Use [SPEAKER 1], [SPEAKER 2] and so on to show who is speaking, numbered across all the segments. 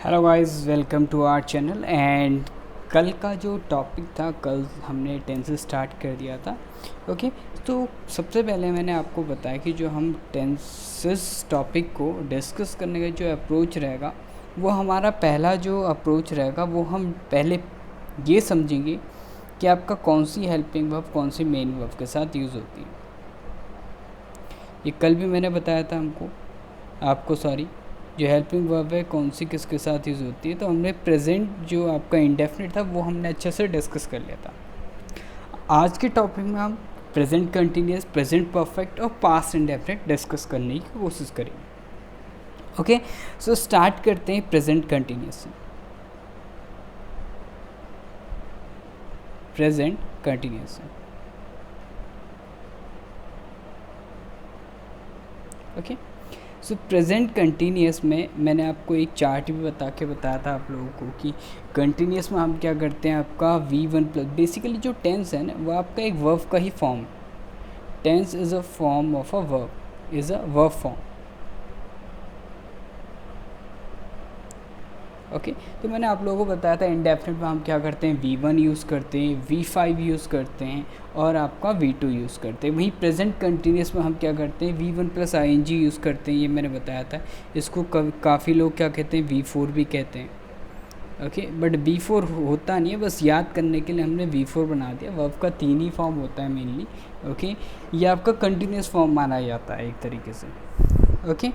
[SPEAKER 1] Hello guys, welcome to our channel. And कल का जो टॉपिक था, कल हमने टेंस स्टार्ट कर दिया था। ओके, तो सबसे पहले मैंने आपको बताया कि जो हम टेंसेस टॉपिक को डिस्कस करने का जो अप्रोच रहेगा, वो हमारा पहला जो अप्रोच रहेगा वो हम पहले ये समझेंगे कि आपका कौन सी हेल्पिंग वर्ब कौन सी मेन वर्ब के साथ यूज़ होती है। ये कल भी मैंने बताया था आपको जो हेल्पिंग वर्ब है कौन सी किसके साथ यूज़ होती है। तो हमने प्रेजेंट जो आपका इंडेफिनिट था वो हमने अच्छे से डिस्कस कर लिया था। आज के टॉपिक में हम प्रेजेंट कंटिन्यूस, प्रेजेंट परफेक्ट और पास्ट इंडेफिनिट डिस्कस करने की कोशिश करेंगे। ओके, सो स्टार्ट करते हैं प्रेजेंट कंटिन्यूस से। प्रेजेंट कंटिन्यूस से ओके, सो प्रेजेंट कंटिन्यूस में मैंने आपको एक चार्ट भी बताया था आप लोगों को कि कंटिन्यूस में हम क्या करते हैं। आपका V1 प्लस बेसिकली जो टेंस है ना, वो आपका एक वर्ब का ही फॉर्म है। Tense is a form of a verb, is a verb form. Okay, तो मैंने आप लोगों को बताया था इंडेफिनिट में हम क्या करते हैं, V1 यूज़ करते हैं, V5 यूज़ करते हैं और आपका V2 यूज़ करते हैं। वहीं प्रेजेंट कंटिन्यूस में हम क्या करते हैं, V1 प्लस ING यूज़ करते हैं। ये मैंने बताया था। इसको काफ़ी लोग क्या कहते हैं, V4 भी कहते हैं। ओके, बट V4 होता नहीं है, बस याद करने के लिए हमने V4 बना दिया। वर्ब का 3 ही फॉर्म होता है मेनली। ओके, ये आपका कंटिन्यूस फॉर्म माना जाता है एक तरीके से। ओके,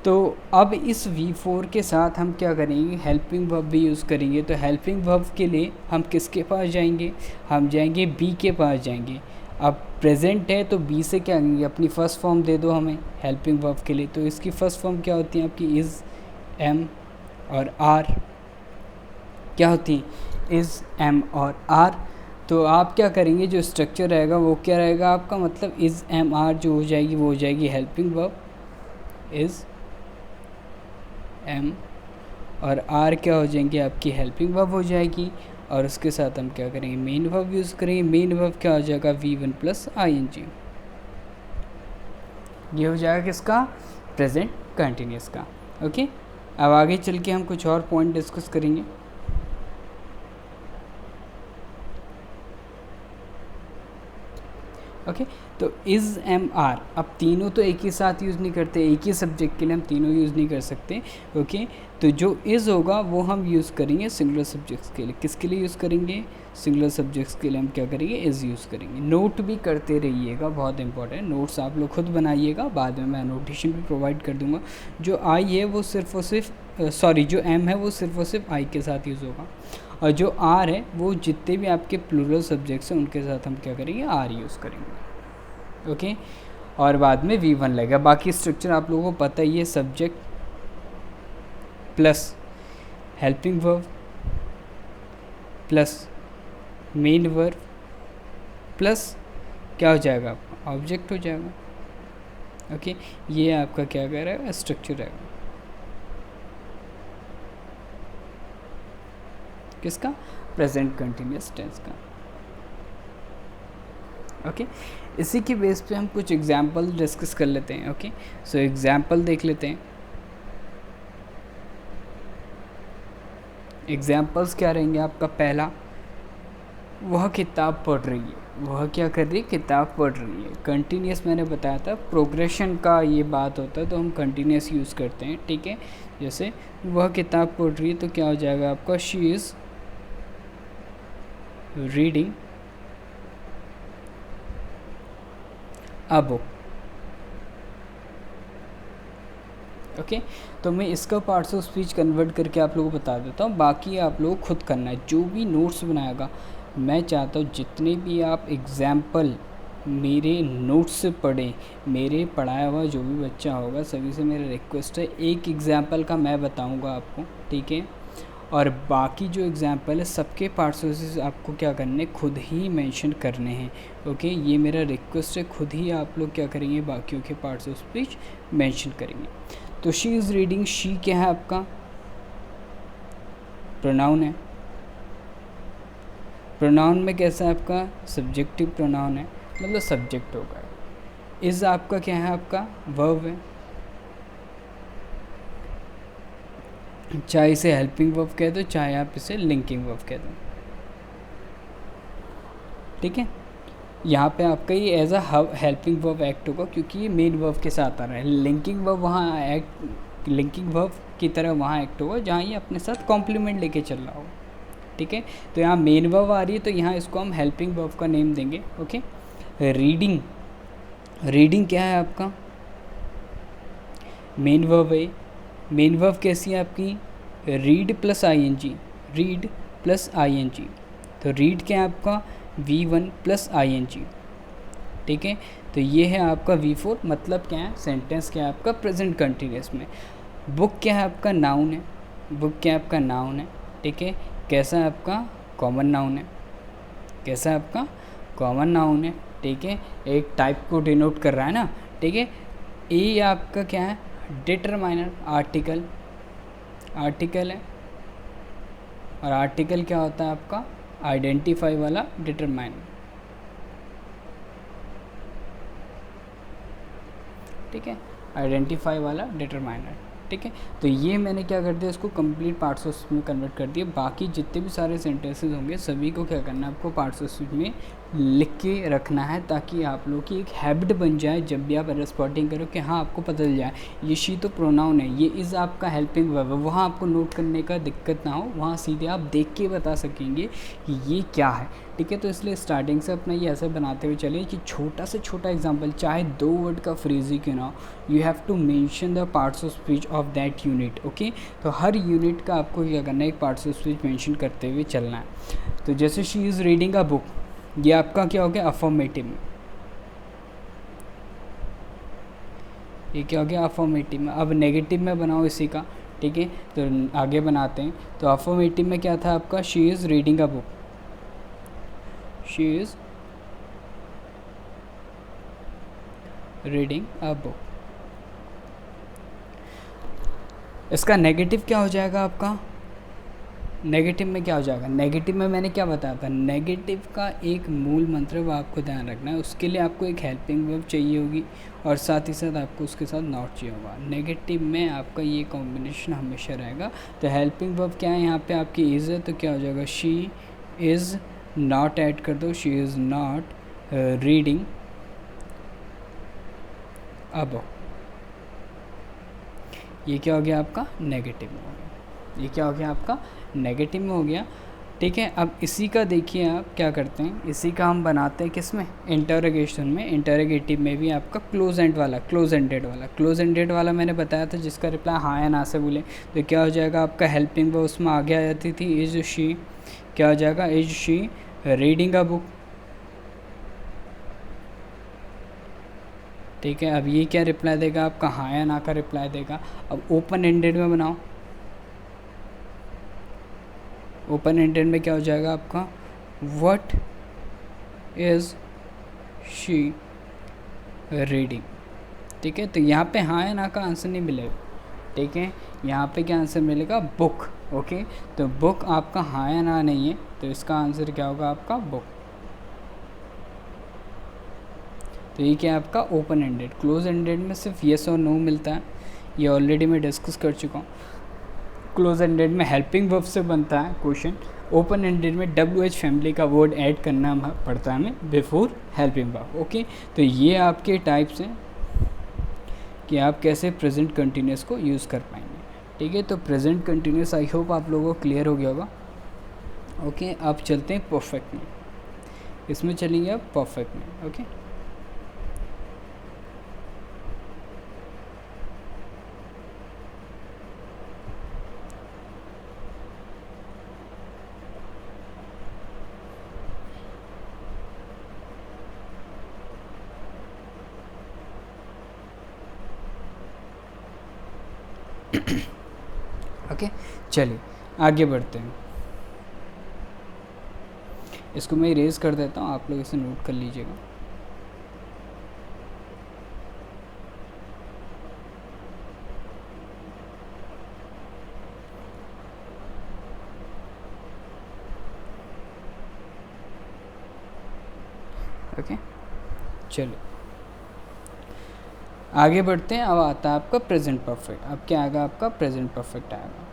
[SPEAKER 1] तो अब इस V4 के साथ हम क्या करेंगे, हेल्पिंग वर्ब भी यूज़ करेंगे। तो हेल्पिंग वर्ब के लिए हम किसके पास जाएंगे, हम जाएंगे बी के पास जाएंगे। अब प्रेजेंट है तो बी से क्या करेंगे, अपनी फ़र्स्ट फॉर्म दे दो हमें हेल्पिंग वर्ब के लिए। तो इसकी फ़र्स्ट फॉर्म क्या होती है आपकी, इज़, एम और आर। क्या होती है, इज़, एम और आर। तो आप क्या करेंगे, जो स्ट्रक्चर रहेगा वो क्या रहेगा आपका, मतलब इज़, एम, आर जो हो जाएगी वो हो जाएगी हेल्पिंग वर्ब, इज़, एम और आर क्या हो जाएंगे, आपकी हेल्पिंग वर्ब हो जाएगी। और उसके साथ हम क्या करेंगे, मेन वर्ब यूज़ करेंगे। मेन वर्ब क्या हो जाएगा, V1 प्लस ING। ये हो जाएगा किसका, प्रेजेंट कंटिन्यूस का। ओके, अब आगे चल के हम कुछ और पॉइंट डिस्कस करेंगे। ओके, तो इज़, एम, आर, अब तीनों तो एक ही साथ यूज़ नहीं करते, एक ही सब्जेक्ट के लिए हम तीनों यूज़ नहीं कर सकते। ओके, तो जो इज़ होगा वो हम यूज़ करेंगे सिंगुलर सब्जेक्ट्स के लिए। किसके लिए यूज़ करेंगे, सिंगुलर सब्जेक्ट्स के लिए हम क्या करेंगे, इज़ यूज़ करेंगे। नोट भी करते रहिएगा, बहुत इंपॉर्टेंट। नोट्स आप लोग खुद बनाइएगा, बाद में मैं नोटेशन भी प्रोवाइड कर दूँगा। जो आई है वो सिर्फ और सिर्फ जो एम है वो सिर्फ और सिर्फ आई के साथ यूज़ होगा, और जो आर है वो जितने भी आपके प्लूरल सब्जेक्ट्स हैं उनके साथ हम क्या करेंगे, आर यूज़ करेंगे। ओके, और बाद में V1 लगेगा। बाकी स्ट्रक्चर आप लोगों को पता ही है, subject plus helping verb plus main verb plus क्या हो जाएगा, आपका ऑब्जेक्ट हो जाएगा। ओके, ये आपका क्या कह रहा है, स्ट्रक्चर रहेगा किसका, प्रेजेंट कंटिन्यूस टेंस का। ओके, इसी के बेस पे हम कुछ एग्जाम्पल डिस्कस कर लेते हैं। ओके, सो एग्जाम्पल देख लेते हैं। एग्जाम्पल्स क्या रहेंगे, आपका पहला, वह किताब पढ़ रही है। वह क्या कर रही है, किताब पढ़ रही है। कंटिन्यूस मैंने बताया था, प्रोग्रेशन का ये बात होता है तो हम कंटिन्यूस यूज़ करते हैं। ठीक है, जैसे वह किताब पढ़ रही है तो क्या हो जाएगा आपका, she is reading a book. Okay, तो मैं इसका पार्ट्स ऑफ स्पीच कन्वर्ट करके आप लोगों को बता देता हूँ, बाकी आप लोग खुद करना है। जो भी नोट्स बनाएगा, मैं चाहता हूँ जितने भी आप एग्ज़ाम्पल मेरे नोट्स से पढ़ें, मेरे पढ़ाया हुआ जो भी बच्चा होगा सभी से मेरा रिक्वेस्ट है, एक एग्ज़ाम्पल का मैं बताऊँगा आपको। ठीक है, और बाकी जो एग्ज़ाम्पल है सबके पार्ट्स आपको क्या करने, खुद ही मेंशन करने हैं। ओके, ये मेरा रिक्वेस्ट है, खुद ही आप लोग क्या करेंगे, बाकियों के पार्ट्स ऑफ स्पीच मेंशन करेंगे। तो शी इज़ रीडिंग, शी क्या है आपका, प्रोनाउन है। प्रोनाउन में कैसा है आपका, सब्जेक्टिव प्रोनाउन है, मतलब सब्जेक्ट होगा। इज़ आपका क्या है, आपका वर्ब है। चाहे इसे हेल्पिंग वर्ब कह दो, चाहे आप इसे लिंकिंग वर्ब कह दो, ठीक है। यहाँ पे आपका ये as a helping verb act होगा क्योंकि ये मेन वर्ब के साथ आ रहा है। लिंकिंग वर्ब वहाँ एक्ट, लिंकिंग वर्ब की तरह वहाँ एक्ट होगा जहाँ ये अपने साथ कॉम्प्लीमेंट लेके चल रहा होगा, ठीक है। तो यहाँ मेन वर्ब आ रही है तो यहाँ इसको हम हेल्पिंग वर्ब का नेम देंगे, ओके। रीडिंग, रीडिंग क्या है आपका, मेन वर्ब है। मेन वर्ब कैसी है आपकी, read plus ING, read plus ING. तो रीड क्या है आपका, V1 प्लस आईएनजी, ठीक है। तो ये है आपका V4, मतलब क्या है, सेंटेंस क्या है आपका, प्रेजेंट कंटिन्यूअस में। बुक क्या है आपका, नाउन है। बुक क्या है आपका, नाउन है, ठीक है। कैसा है आपका, कॉमन नाउन है। कैसा है आपका, कॉमन नाउन है, ठीक है। एक टाइप को डिनोट कर रहा है ना, ठीक है। ए आपका क्या है, डिटरमाइनर, आर्टिकल, आर्टिकल है। और आर्टिकल क्या होता है आपका, आइडेंटिफाई वाला डिटरमाइनर, ठीक है। आइडेंटिफाई वाला डिटरमाइनर, ठीक है। तो ये मैंने क्या कर दिया, इसको कंप्लीट पार्ट्स ऑफ स्पीच में कन्वर्ट कर दिया। बाकी जितने भी सारे सेंटेंसेस होंगे सभी को क्या करना है, आपको पार्ट्स ऑफ स्पीच में लिख के रखना है ताकि आप लोग की एक हैबिट बन जाए। जब भी आप एरर स्पॉटिंग करो कि हाँ आपको पता चल जाए ये शी तो प्रोनाउन है, ये इज़ आपका हेल्पिंग वर्ब है, वहाँ आपको नोट करने का दिक्कत ना हो, वहाँ सीधे आप देख के बता सकेंगे कि ये क्या है, ठीक है। तो इसलिए स्टार्टिंग से अपना ये ऐसे बनाते हुए चले कि छोटा से छोटा एग्जाम्पल, चाहे 2 वर्ड का फ्रेज ही क्यों ना हो, you have to mention the parts of speech of that unit, okay. तो हर यूनिट का आपको क्या करना है, एक पार्ट्स ऑफ स्पीच मेंशन करते हुए चलना है। तो जैसे she is reading a book, ये आपका क्या हो गया, अफर्मेटिव में। ये क्या हो गया, अफर्मेटिव में। अब नेगेटिव में बनाओ इसी का, ठीक है। तो आगे बनाते हैं। तो अफर्मेटिव में क्या था आपका, she is reading a book, she is reading a book. इसका नेगेटिव क्या हो जाएगा आपका, नेगेटिव में क्या हो जाएगा, नेगेटिव में मैंने क्या बताया था, नेगेटिव का एक मूल मंत्र वो आपको ध्यान रखना है। उसके लिए आपको एक हेल्पिंग वर्ब चाहिए होगी और साथ ही साथ आपको उसके साथ नॉट चाहिए होगा। नेगेटिव में आपका ये कॉम्बिनेशन हमेशा रहेगा। तो हेल्पिंग वर्ब क्या है, यहाँ पे आपकी इज़ है तो क्या हो जाएगा, शी इज़ नॉट ऐड कर दो, she is not reading a book. ये क्या हो गया आपका, नेगेटिव में हो गया। ये क्या हो गया आपका, नेगेटिव में हो गया, ठीक है। अब इसी का देखिए आप क्या करते हैं, इसी का हम बनाते हैं किस में, इंटरोगेशन में। इंटरोगेटिव में भी आपका क्लोज एंड वाला, क्लोज एंडेड वाला, क्लोज एंडेड वाला मैंने बताया था जिसका रिप्लाई हाँ या ना से बोले तो क्या हो जाएगा आपका, हेल्पिंग वो उसमें आगे आ जाती थी, इज शी, क्या हो जाएगा, is she reading a book, ठीक है। अब ये क्या रिप्लाई देगा आपका, हाँ या ना का रिप्लाई देगा। अब ओपन एंडेड में बनाओ, ओपन एंडेड में क्या हो जाएगा आपका, व्हाट इज़ शी रीडिंग, ठीक है। तो यहाँ पे हाँ या ना का आंसर नहीं मिलेगा, ठीक है। यहाँ पे क्या आंसर मिलेगा, बुक, ओके। तो बुक आपका हाँ या ना नहीं है तो इसका आंसर क्या होगा आपका, बुक। तो ये क्या है आपका ओपन एंडेड। क्लोज एंडेड में सिर्फ येस और नो मिलता है, ये ऑलरेडी मैं डिस्कस कर चुका हूँ। क्लोज एंडेड में हेल्पिंग वर्ब से बनता है क्वेश्चन, ओपन एंडेड में WH फैमिली का वर्ड ऐड करना पड़ता है हमें बिफोर हेल्पिंग वर्ब, ओके। तो ये आपके टाइप्स हैं कि आप कैसे प्रेजेंट कंटिन्यूस को यूज़ कर पाएंगे, ठीक है। तो प्रेजेंट कंटिन्यूस आई होप आप लोगों को क्लियर हो गया होगा, ओके। अब चलते हैं परफेक्ट में, इसमें चलेंगे आप परफेक्ट में, ओके। ओके चलिए आगे बढ़ते हैं। इसको मैं इरेज कर देता हूँ, आप लोग इसे नोट कर लीजिएगा। ओके चलिए आगे बढ़ते हैं। अब आता है आपका प्रेजेंट परफेक्ट। अब क्या आएगा आपका, प्रेजेंट परफेक्ट आएगा।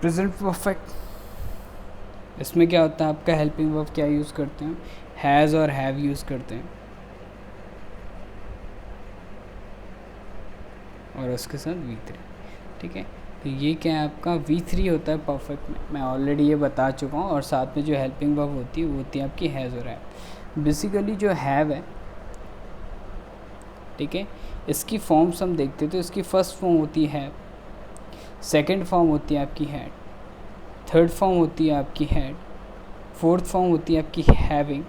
[SPEAKER 1] प्रेजेंट परफेक्ट, इसमें क्या होता है आपका हेल्पिंग वर्ब क्या यूज़ करते हैं, हैज़ और हैव यूज़ करते हैं, और उसके साथ V3, ठीक है। तो ये क्या है आपका V3 होता है परफेक्ट में, मैं ऑलरेडी ये बता चुका हूँ। और साथ में जो हेल्पिंग वर्ब होती है वो होती है आपकी हैज़ और हैव। बेसिकली जो हैव है, ठीक है, इसकी फॉर्म्स हम देखते तो इसकी फर्स्ट फॉर्म होती है, सेकंड फॉर्म होती है आपकी हैड, थर्ड फॉर्म होती है आपकी हैड, फोर्थ फॉर्म होती है आपकी हैविंग,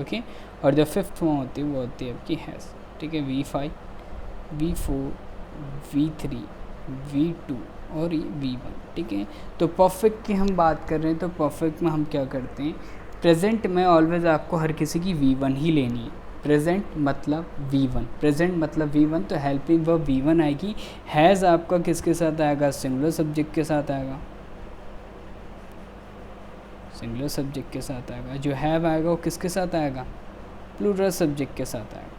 [SPEAKER 1] ओके, और जो फिफ्थ फॉर्म होती है वो होती है आपकी हैज़, ठीक है। V5, V4, V3, V2 और V1, ठीक है। तो परफेक्ट की हम बात कर रहे हैं, तो परफेक्ट में हम क्या करते हैं, प्रेजेंट में ऑलवेज आपको हर किसी की V1 ही लेनी है। प्रेजेंट मतलब V1, प्रेजेंट मतलब V1, तो हेल्पिंग वर्ब V1 आएगी। हैज़ आपका किसके साथ आएगा, सिंगुलर सब्जेक्ट के साथ आएगा, सिंगुलर सब्जेक्ट के साथ आएगा। जो हैव आएगा वो किसके साथ आएगा, प्लूरल सब्जेक्ट के साथ आएगा,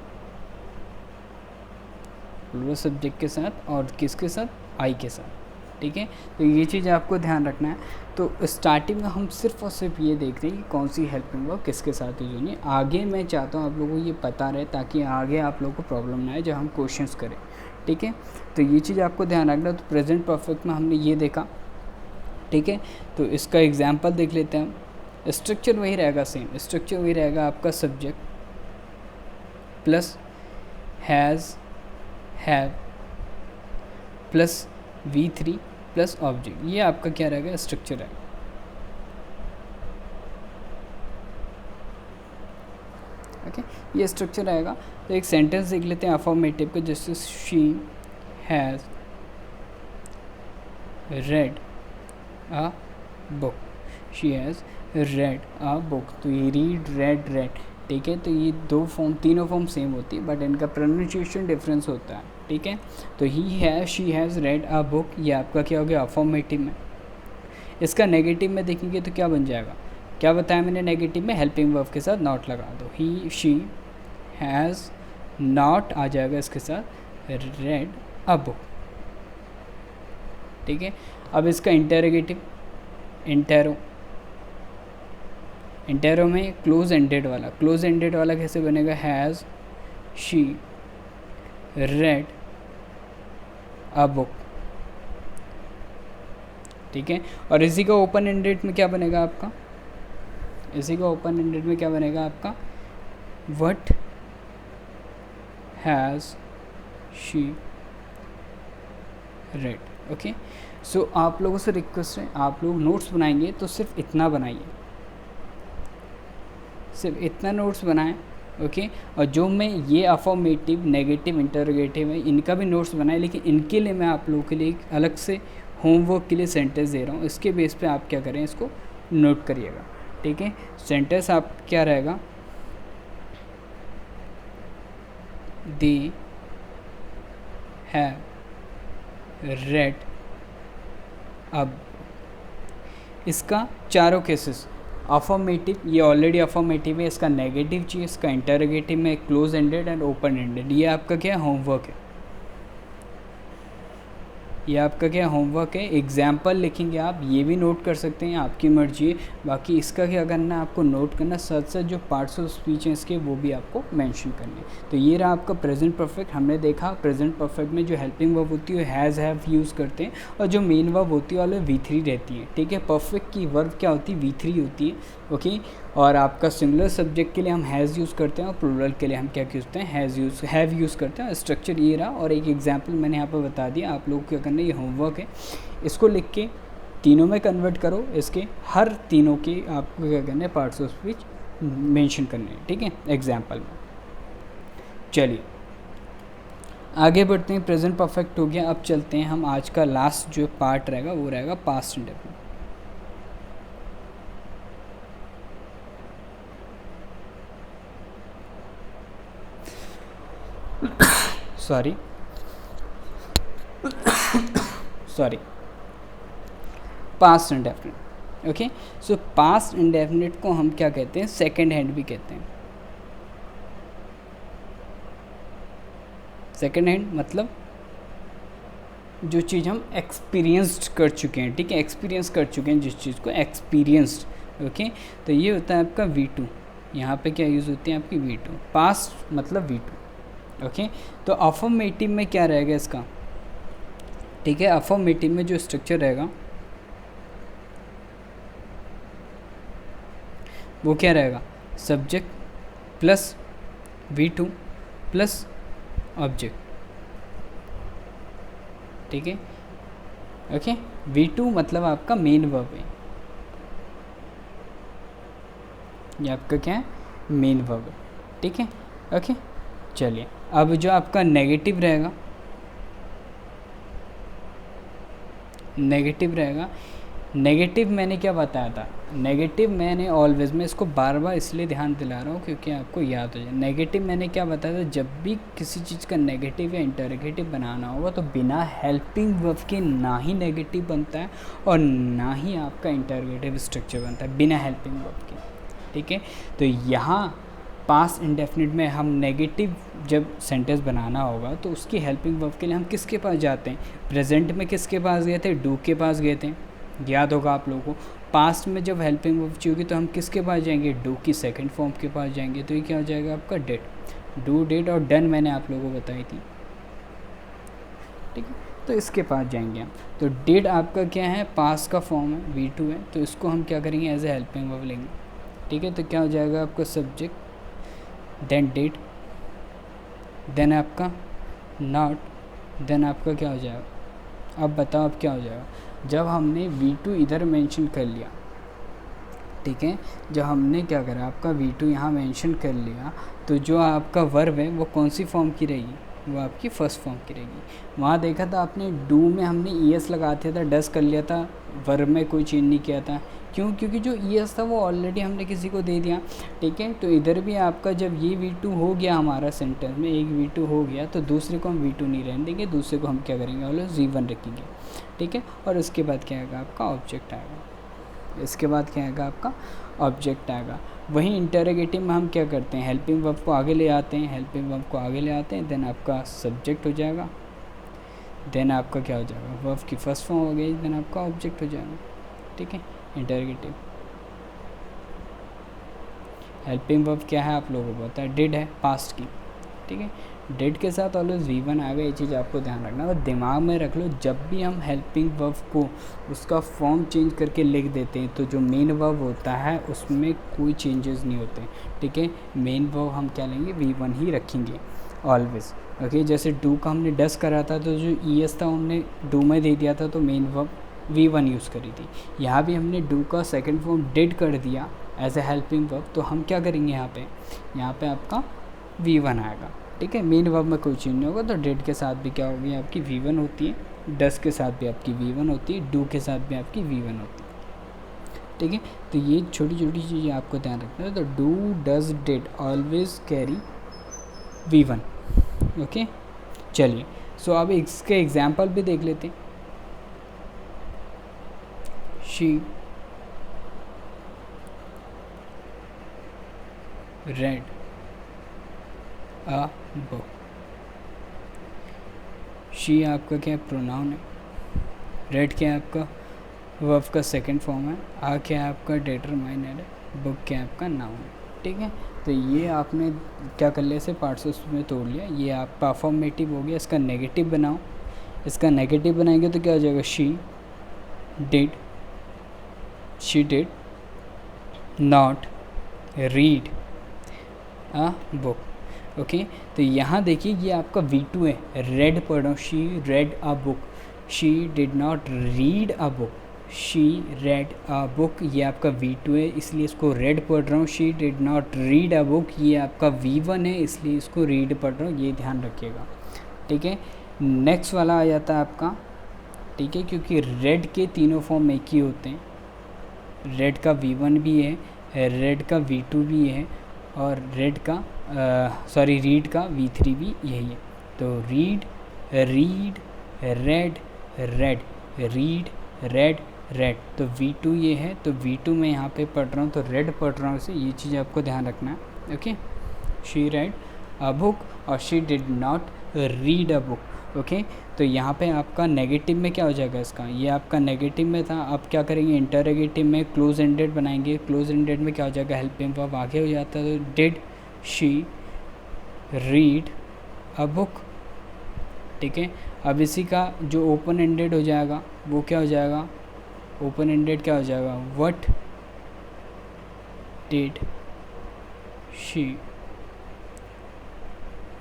[SPEAKER 1] प्लूरल सब्जेक्ट के साथ, और किसके साथ, आई के साथ, ठीक है। तो ये चीज़ आपको ध्यान रखना है। तो स्टार्टिंग में हम सिर्फ और सिर्फ ये देख रहे हैं कि कौन सी हेल्पिंग वर्ब किसके साथ यूज होनी है। आगे मैं चाहता हूँ आप लोगों को ये पता रहे, ताकि आगे आप लोगों को प्रॉब्लम ना आए जब हम क्वेश्चंस करें, ठीक है। तो ये चीज़ आपको ध्यान रखना। तो प्रेजेंट परफेक्ट में हमने ये देखा, ठीक है। तो इसका एग्जाम्पल देख लेते हैं हम। स्ट्रक्चर वही रहेगा, सेम स्ट्रक्चर वही रहेगा आपका, subject plus has have plus V3 plus object, ये आपका क्या रहेगा, स्ट्रक्चर है, ओके, ये स्ट्रक्चर रहेगा। तो एक सेंटेंस देख लेते हैं अफर्मेटिव का, जैसे she has red a book, she has red a book. तो ये रीड, रेड, ठीक है। तो ये दो फॉर्म, तीनों फॉर्म सेम होती है, बट इनका प्रोनाउंसिएशन डिफरेंस होता है, ठीक है। तो he has, she has red a book, ये आपका क्या हो गया, अफर्मेटिव में। इसका नेगेटिव में देखेंगे तो क्या बन जाएगा, क्या बताया मैंने नेगेटिव में, हेल्पिंग वर्ब के साथ नॉट लगा दो, ही शी हैज़ नॉट आ जाएगा इसके साथ, रेड अ बुक, ठीक है। अब इसका इंटेरोगेटिव, इंटेरो में क्लोज एंडेड वाला कैसे बनेगा, has she read a book, ठीक है। और इसी का ओपन एंडेड में क्या बनेगा आपका, what has she read, okay. So आप लोगों से रिक्वेस्ट है, आप लोग नोट्स बनाएंगे तो सिर्फ इतना बनाइए, सिर्फ इतना नोट्स बनाएं, ओके। और जो मैं ये अफर्मेटिव, नेगेटिव, इंटरोगेटिव है, इनका भी नोट्स बनाएं, लेकिन इनके लिए मैं आप लोगों के लिए एक अलग से होमवर्क के लिए सेंटेंस दे रहा हूँ। इसके बेस पे आप क्या करें, इसको नोट करिएगा, ठीक है। सेंटेंस आप क्या रहेगा, दे हैव रेड अब, इसका चारों केसेस अफर्मेटिव, ये ऑलरेडी अफर्मेटिव है, इसका नेगेटिव चाहिए, इसका इंटरोगेटिव में close ended and open ended. ये आपका क्या होमवर्क है, ये आपका क्या होमवर्क है। एग्जाम्पल लिखेंगे आप, ये भी नोट कर सकते हैं, आपकी मर्जी है। बाकी इसका क्या करना है, आपको नोट करना, साथ साथ जो पार्ट्स ऑफ स्पीच हैं इसके वो भी आपको मेंशन करने। तो ये रहा आपका प्रेजेंट परफेक्ट। हमने देखा प्रेजेंट परफेक्ट में जो हेल्पिंग वर्ब होती है हैज़ हैव यूज़ करते हैं, और जो मेन वर्ब होती है वाले V3 रहती है, ठीक है। परफेक्ट की वर्ब क्या होती है, V3 होती है, ओके। और आपका सिंगुलर सब्जेक्ट के लिए हम हैज़ यूज़ करते हैं, और प्लूरल के लिए हम क्या करते हैं, हैव यूज़ करते हैं। स्ट्रक्चर ये रहा, और एक एग्जाम्पल मैंने यहाँ पर बता दिया। आप लोग क्या करना है, ये होमवर्क है, इसको लिख के तीनों में कन्वर्ट करो, इसके हर तीनों के आपको क्या करना है, पार्ट्स ऑफ स्पीच मेंशन करने हैं, ठीक है, एग्जाम्पल में। चलिए आगे बढ़ते हैं। प्रेजेंट परफेक्ट हो गया, अब चलते हैं हम आज का लास्ट जो पार्ट रहेगा वो रहेगा past indefinite. Sorry past indefinite, okay. सो पास्ट इंडेफिनिट को हम क्या कहते हैं, सेकेंड हैंड भी कहते हैं। सेकेंड हैंड मतलब जो चीज़ हम एक्सपीरियंस्ड कर चुके हैं, ठीक है, एक्सपीरियंस कर चुके हैं जिस चीज़ को, एक्सपीरियंस्ड। ओके, तो ये होता है आपका V2। यहाँ पे क्या यूज़ होती है आपकी V2, पास्ट मतलब V2। ओके, तो अफर्मेटिव में क्या रहेगा इसका, ठीक है, अफर्मेटिव में जो स्ट्रक्चर रहेगा वो क्या रहेगा, subject plus V2 plus object, ठीक है। ओके, V2 मतलब आपका मेन वर्ब है, ये आपका क्या है, मेन वर्ब है, ठीक है। ओके, चलिए अब जो आपका नेगेटिव रहेगा, नेगेटिव मैंने क्या बताया था, नेगेटिव मैंने ऑलवेज, मैं इसको बार बार इसलिए ध्यान दिला रहा हूँ क्योंकि आपको याद हो जाए। नेगेटिव मैंने क्या बताया था, जब भी किसी चीज़ का नेगेटिव या इंटरोगेटिव बनाना होगा तो बिना हेल्पिंग वर्ब के ना ही नेगेटिव बनता है और ना ही आपका इंटरोगेटिव स्ट्रक्चर बनता है, बिना हेल्पिंग वर्ब के, ठीक है। तो यहाँ पास्ट इंडेफिनिट में हम नेगेटिव जब सेंटेंस बनाना होगा तो उसकी हेल्पिंग वर्ब के लिए हम किसके पास जाते हैं, प्रेजेंट में किसके पास गए थे, डू के पास गए थे, याद होगा आप लोगों को। पास्ट में जब हेल्पिंग वर्ब चाहिए तो हम किसके पास जाएंगे, डू की सेकंड फॉर्म के पास जाएंगे, तो ये क्या हो जाएगा आपका डिड। डू, डिड और डन मैंने आप लोगों को बताई थी, ठीक है, तो इसके पास जाएंगे हम। तो डिड आपका क्या है, पास्ट का फॉर्म है, V2 है, तो इसको हम क्या करेंगे, एज ए हेल्पिंग वर्ब लेंगे, ठीक है। तो क्या हो जाएगा आपका सब्जेक्ट, देन डिड, देन आपका नॉट, देन आपका क्या हो जाएगा, अब बताओ अब क्या हो जाएगा। जब हमने V2 इधर मेंशन कर लिया, ठीक है, जब हमने क्या करा, आपका V2 यहाँ मेंशन कर लिया, तो जो आपका वर्ब है वो कौन सी फॉर्म की रहेगी, वो आपकी फर्स्ट फॉर्म की रहेगी। वहाँ देखा था आपने, डू में हमने ES लगा दिया था, डस कर लिया था, वर्ब में कोई चेंज नहीं किया था, क्यों, क्योंकि जो ES था वो ऑलरेडी हमने किसी को दे दिया, ठीक है। तो इधर भी आपका जब ये V2 हो गया हमारा सेंटेंस में, एक V2 हो गया, तो दूसरे को हम V2 नहीं रहने देंगे, दूसरे को हम क्या करेंगे, ऑलवेज V1 रखेंगे, ठीक है। और उसके बाद क्या आएगा आपका, ऑब्जेक्ट आएगा, इसके बाद क्या आएगा आपका, ऑब्जेक्ट आएगा। वहीं इंटरोगेटिव में हम क्या करते हैं, हेल्पिंग वर्ब को आगे ले आते हैं, हेल्पिंग वर्ब को आगे ले आते हैं, देन आपका सब्जेक्ट हो जाएगा, देन आपका क्या हो जाएगा, वर्ब की फर्स्ट फॉर्म हो गई, देन आपका ऑब्जेक्ट हो जाएगा, ठीक है। इंटरोगेटिव हेल्पिंग वर्ब क्या है आप लोगों को पता है, डिड है, पास्ट की, ठीक है। डिड के साथ ऑलवेज V1 आएगा, ये चीज़ आपको ध्यान रखना और दिमाग में रख लो। जब भी हम हेल्पिंग वर्ब को उसका फॉर्म चेंज करके लिख देते हैं तो जो मेन वर्ब होता है उसमें कोई चेंजेस नहीं होते, ठीक है। मेन वर्ब हम क्या लेंगे, V1 ही रखेंगे ऑलवेज, ओके। जैसे डू का हमने डस करा था तो जो ES था हमने डू में दे दिया था, तो मेन वर्ब V1 यूज़ करी थी। यहाँ भी हमने डू का सेकेंड फॉर्म डिड कर दिया एज ए हेल्पिंग वर्ब, तो हम क्या करेंगे, यहाँ पे आपका V1 आएगा, ठीक है। मेन वर्ब में कोई चेंज नहीं होगा, तो डिड के साथ भी क्या होगी आपकी V1 होती है, डस के साथ भी आपकी V1 होती है, डू के साथ भी आपकी V1 होती है, ठीक है। तो ये छोटी छोटी चीज़ें आपको ध्यान रखना है। तो do, does, did always carry V1, okay. चलिए, सो अब इसके एग्जाम्पल भी देख लेते हैं। She read a book, she आपका क्या है, प्रोनाउन है, रेड क्या है आपका वर्ब का सेकंड फॉर्म है, आ क्या है आपका डिटरमाइनर है, बुक क्या है आपका नाउन है, ठीक है। तो ये आपने क्या कर लिया, इसे पार्ट्स में तोड़ लिया, ये आपका अफर्मेटिव हो गया। इसका नेगेटिव बनाओ, इसका नेगेटिव बनाएंगे तो क्या हो जाएगा, she did not read a book, okay. तो यहाँ देखिए ये आपका V2 है, रेड पढ़ रहा हूँ, she read a book, she did not read a book, she read a book, ये आपका V2 है इसलिए इसको रेड पढ़ रहा हूँ। She did not read a book, ये आपका V1 है इसलिए इसको रीड पढ़ रहा हूँ, ये ध्यान रखिएगा, ठीक है। नेक्स्ट वाला आ जाता है आपका, ठीक है, क्योंकि रेड के तीनों फॉर्म एक ही होते हैं, रेड का V1 भी है, रेड का V2 भी है और रीड का V3 भी यही है। तो read, read, red, red, read, red, red, तो V2 ये है, तो V2 में यहाँ पे पढ़ रहा हूँ तो रेड पढ़ रहा हूँ इसे, ये चीज़ आपको ध्यान रखना है, okay. She read a book और she did not read a book, okay तो यहाँ पे आपका नेगेटिव में क्या हो जाएगा इसका, ये आपका नेगेटिव में था, आप क्या करेंगे इंटरोगेटिव में क्लोज एंडेड बनाएंगे, क्लोज एंडेड में क्या हो जाएगा हेल्पिंग वर्ब आगे हो जाता है, तो did she read a book. ठीक है, अब इसी का जो ओपन एंडेड हो जाएगा वो क्या हो जाएगा, ओपन एंडेड क्या हो जाएगा, what did she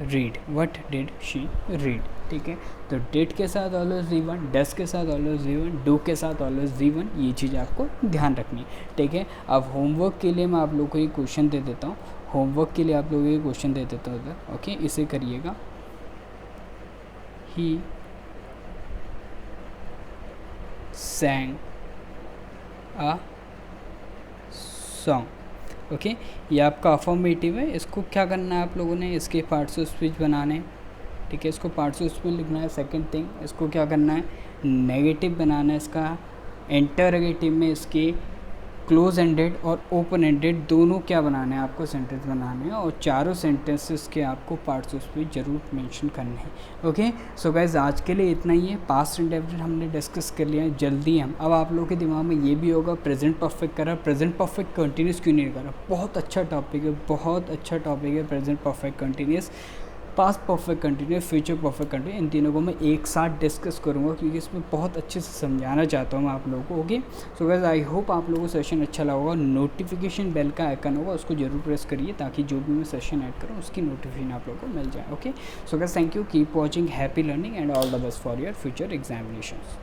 [SPEAKER 1] read, what did she read. ठीक है, तो डिड के साथ ऑलवेज V1, डस के साथ ऑलवेज V1, डू के साथ ऑलवेज V1, ये चीज़ आपको ध्यान रखनी है। ठीक है, अब होमवर्क के लिए मैं आप लोगों को ये क्वेश्चन दे देता हूँ, होमवर्क के लिए आप लोगों को ये क्वेश्चन दे देता हूँ उधर। ओके, इसे करिएगा, ही sang a song। ओके, ये आपका अफर्मेटिव है, इसको क्या करना है आप लोगों ने, इसके पार्ट्स ऑफ स्पीच बनाने हैं। ठीक है, इसको पार्ट्स ऑफ स्पीच लिखना है। सेकंड थिंग, इसको क्या करना है, नेगेटिव बनाना है इसका, इंटरोगेटिव में इसके क्लोज एंडेड और ओपन एंडेड दोनों क्या बनाने हैं आपको, सेंटेंस बनाने हैं, और चारों सेंटेंसेस के आपको पार्ट्स ऑफ स्पीच जरूर मेंशन करने हैं। ओके, सो गाइज आज के लिए इतना ही है, पास्ट इंडेफिनिट हमने डिस्कस कर लिया है। जल्दी हम अब आप लोगों के दिमाग में ये भी होगा प्रेजेंट परफेक्ट करा, प्रेजेंट परफेक्ट कंटिन्यूस क्यों नहीं करा, बहुत अच्छा टॉपिक है, बहुत अच्छा टॉपिक है present perfect continuous, past perfect continuous, future perfect continuous, इन तीनों को मैं एक साथ डिस्कस करूंगा क्योंकि इसमें बहुत अच्छे से समझाना चाहता हूँ मैं आप लोगों को। Okay, so guys I hope आप लोगों को सेशन अच्छा लगा होगा। नोटिफिकेशन बेल का आइकन होगा, उसको जरूर प्रेस करिए ताकि जो भी मैं सेशन ऐड करूँ उसकी नोटिफिकेशन आप लोगों को मिल जाए। Okay, so guys thank you, keep watching, happy learning and all the best for your future examinations.